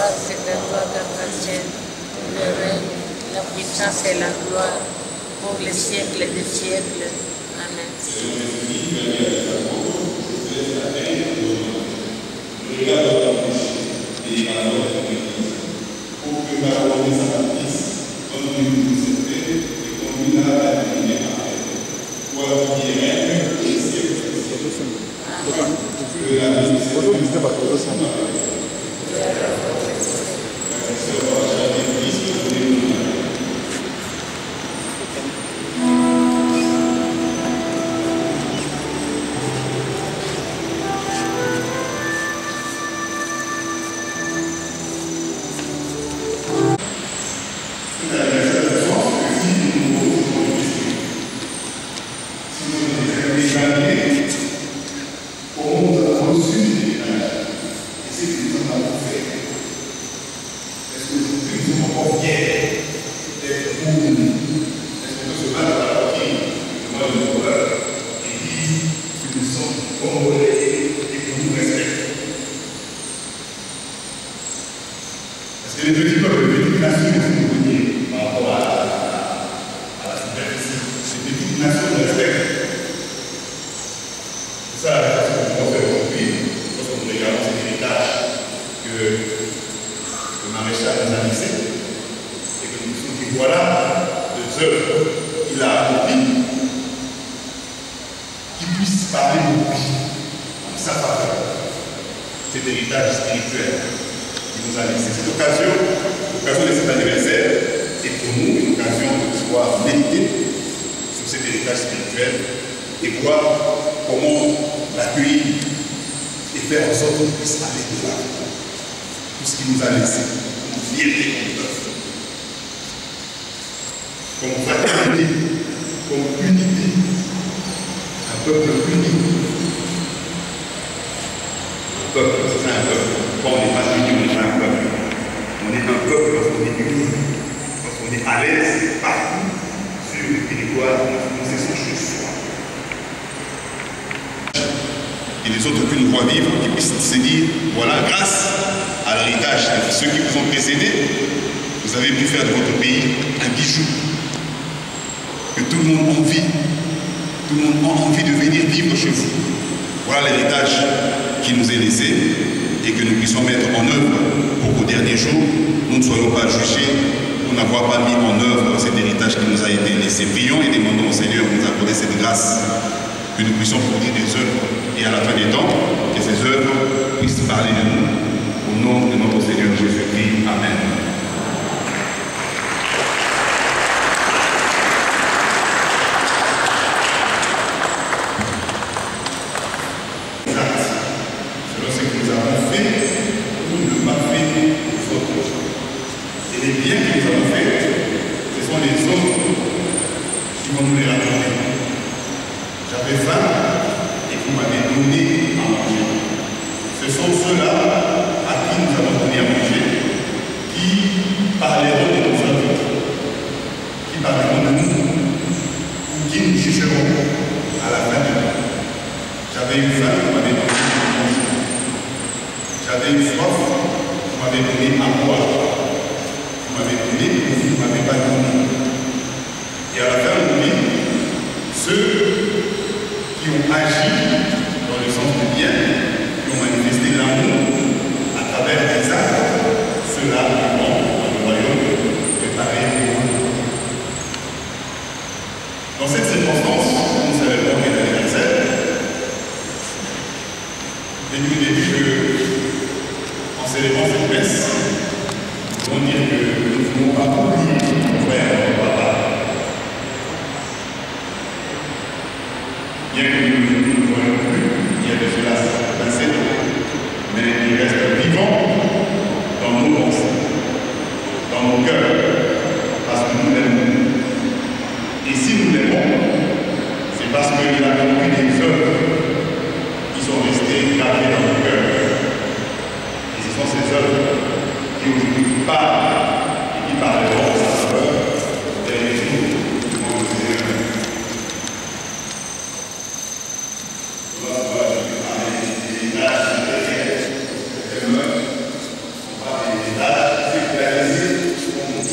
grâce et de toi t'appartiennent, le règne, la puissance et la gloire pour les siècles des siècles. Amen.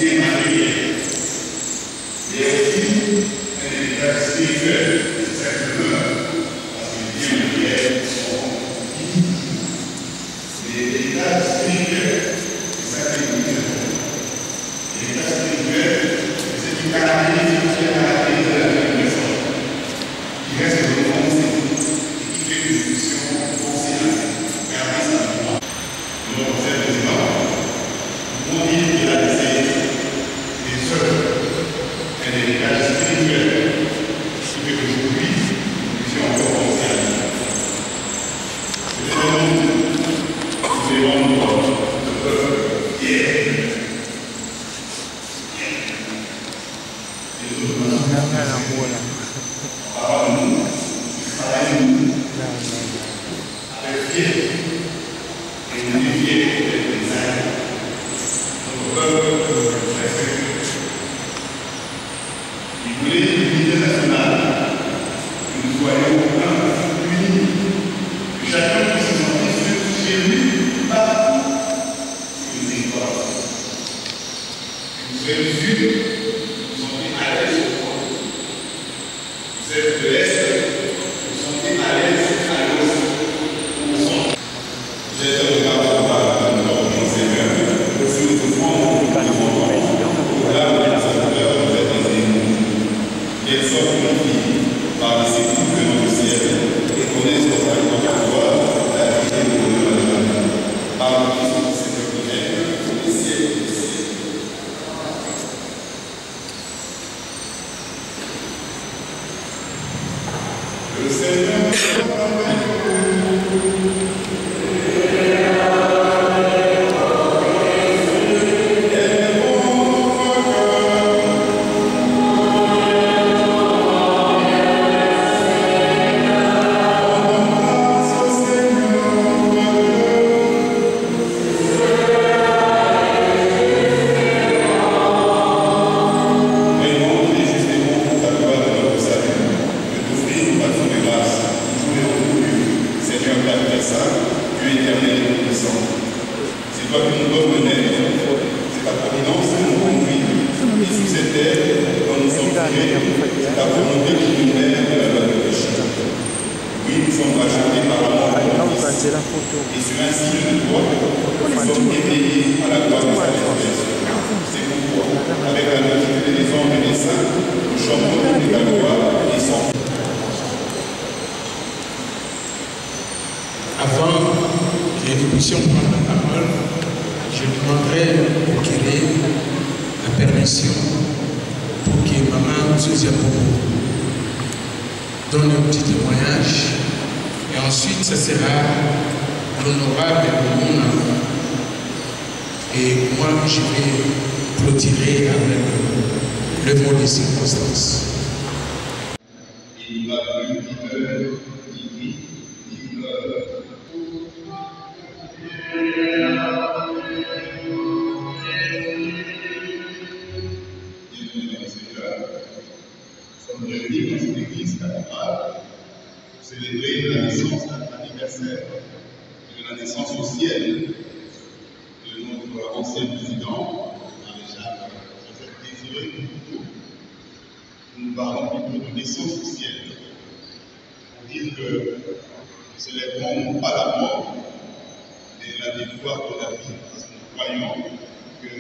qui est matériel. Il y a aussi un héritage spirituel, c'est ça que je veux, parce que les biens matériels sont inutiles. Mais l'héritage spirituel, c'est ça que je veux. L'héritage spirituel, c'est une caractéristique qui est la caractéristique de la vie de personne, qui reste dans le pensée, et qui fait que nous puissions penser à garder sa mémoire. Notre conseil président, on dit qu'il a laissé des œuvres, un héritage spirituel, qui fait qu'aujourd'hui, nous puissions encore penser à lui. C'est vraiment le peuple hier. Avant que nous puissions prendre la parole, je demanderai au curé la permission pour que Maman Zozia Bobo donne un petit témoignage. Et ensuite, ce sera l'honorable Mouna. Et moi, je vais clôturer avec le mot de circonstance. Il va plus ni sommes réunis dans cette église cathédrale pour célébrer la naissance, l'anniversaire de la naissance au ciel de notre ancien président, maréchal Joseph Désiré Mobutu. Nous parlons plutôt de naissance au ciel pour dire que nous célébrons non pas la mort, mais la victoire de la vie, parce que nous croyons que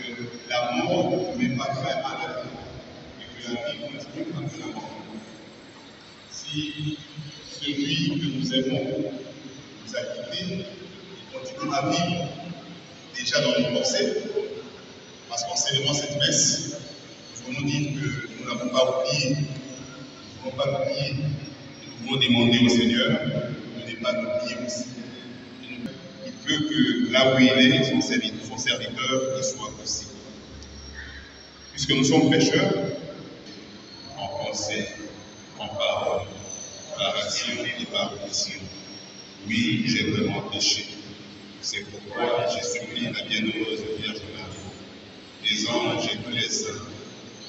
la mort ne met pas fin à la vie. La vie continue après la mort. Si celui que nous aimons nous a quittés, il continue à vivre déjà dans nos pensées, parce qu'en célébrant cette messe, nous voulons dire que nous n'avons pas oublié, nous ne voulons pas oublier, nous voulons demander au Seigneur de ne pas oublier aussi. Il veut que là où il est, son serviteur, il soit aussi. Puisque nous sommes pécheurs, en pensée, en parole, par action et par omission. Oui, j'ai vraiment péché. C'est pourquoi je supplie la bienheureuse Vierge Marie, les anges et tous les saints,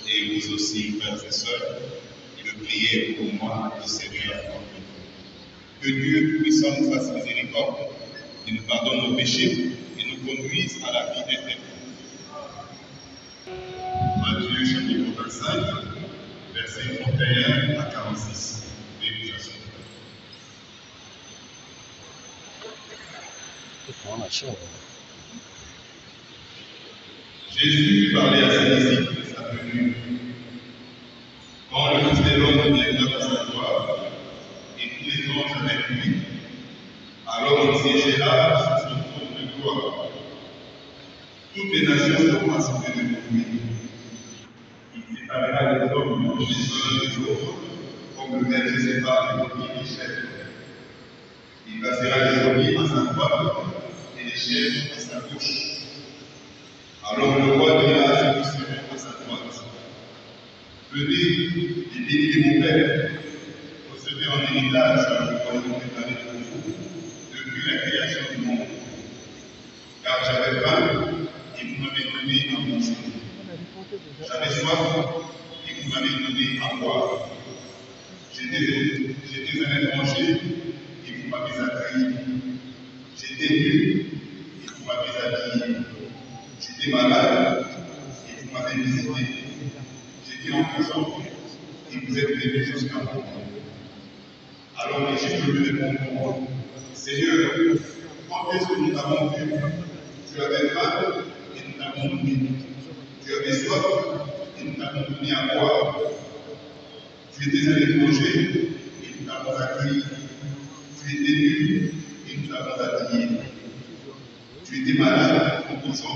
et vous aussi, frères et sœurs, de prier pour moi, le Seigneur. Que Dieu puissant nous fasse miséricorde et nous pardonne nos péchés et nous conduise à la vie éternelle. Matthieu chapitre 25, versets 31 à 46. Jésus parlait à ses disciples de sa venue. Quand le Fils de l'homme viendra dans sa gloire, et tous les anges avec lui, alors il siégera sur son trône de gloire. Toutes les nations seront assemblées devant lui. Il séparera les hommes les uns des autres, comme le berger sépare les brebis des chèvres. Il placera les brebis à sa droite et les chèvres à sa gauche. Alors le roi dira à ceux qui seront à sa droite: venez et bénissez mon Père, recevez en héritage le royaume préparé pour vous depuis la création du monde. Car j'avais faim et vous m'avez donné à manger. J'avais soif et vous m'avez donné à boire. J'étais un étranger et vous m'avez accueilli. J'étais nu et vous m'avez habillé. J'étais malade et vous m'avez visité. J'étais en prison et vous êtes venu jusqu'à moi. Alors les Juifs lui répondront: Seigneur, quand est-ce que nous t'avons vu? Tu avais faim et nous t'avons nourri. Tu avais soif et nous t'avons donné à boire. Tu étais un étranger et nous t'avons accueilli. Tu étais nu et nous t'avons habillé. Tu étais malade en prison.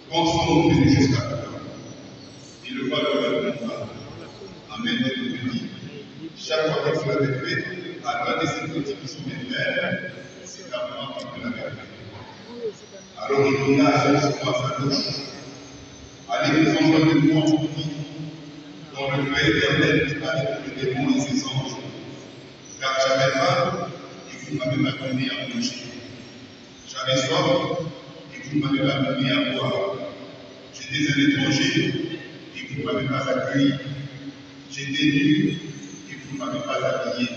Quand sommes-nous venus jusqu'à toi? Et le roi leur répondra: Amen, je vous dis, chaque fois que vous l'avez fait à l'un de ces petits qui sont mes frères, c'est à moi que vous l'avez fait. Alors il donna à ceux qui sont à sa gauche: allez vous enjoindre de moi en vie, dans le feu éternel qui parle pour le démon et ses anges. Car j'avais faim et vous ne m'avez pas donné à manger. J'avais soif et vous ne m'avez pas donné à boire. J'étais un étranger et vous ne m'avez pas accueilli. J'étais nu et vous ne m'avez pas habillé.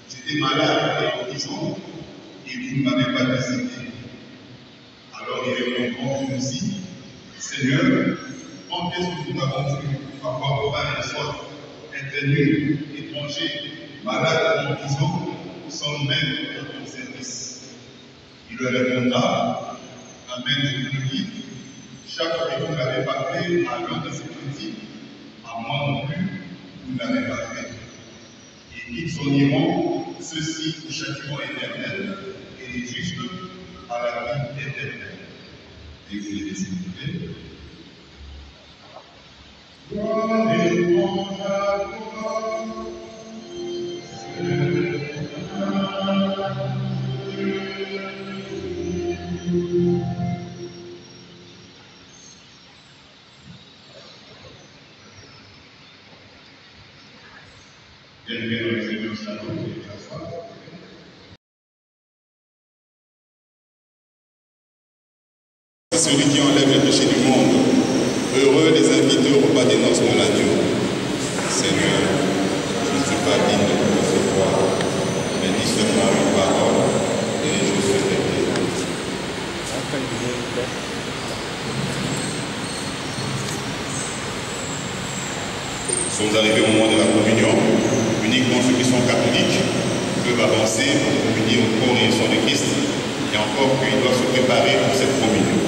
J'étais malade et en prison et vous ne m'avez pas visité. Alors ils répondront aussi: Seigneur, quand est-ce que nous avons vu avoir faim et soif, être nu, étranger, malade en prison, sans nous mettre dans ton service? Il leur répondra: Amen, je vous le dis, chaque fois que vous ne l'avez pas fait à l'un de ces petits, à moi non plus, vous ne l'avez pas fait. Et ils s'en iront, ceux-ci au châtiment éternel, et les justes à la vie éternelle. Et vous les laissez écouter. Gloire et honte à toi, bienvenue dans les églises salon et s'asseoir. Celui qui enlève le péché du monde, heureux les invités au repas des noces de l'agneau. Seigneur, je ne suis pas digne de te recevoir, mais dis seulement une parole et je serai guéri. Nous sommes arrivés au moment de la communion. Uniquement ceux qui sont catholiques peuvent avancer pour communier au corps et au sang de Christ, et encore qu'ils doivent se préparer pour cette communion.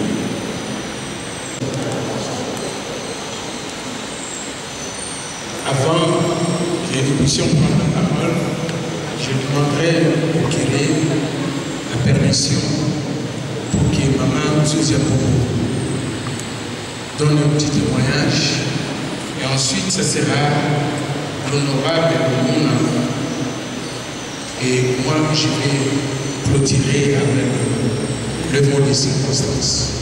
Avant que nous puissions prendre la parole, je demanderai au curé la permission pour que Maman Sosia Popo donne un petit témoignage, et ensuite ce sera l'honorable Mouna. Et moi je vais clôturer avec le mot de circonstance.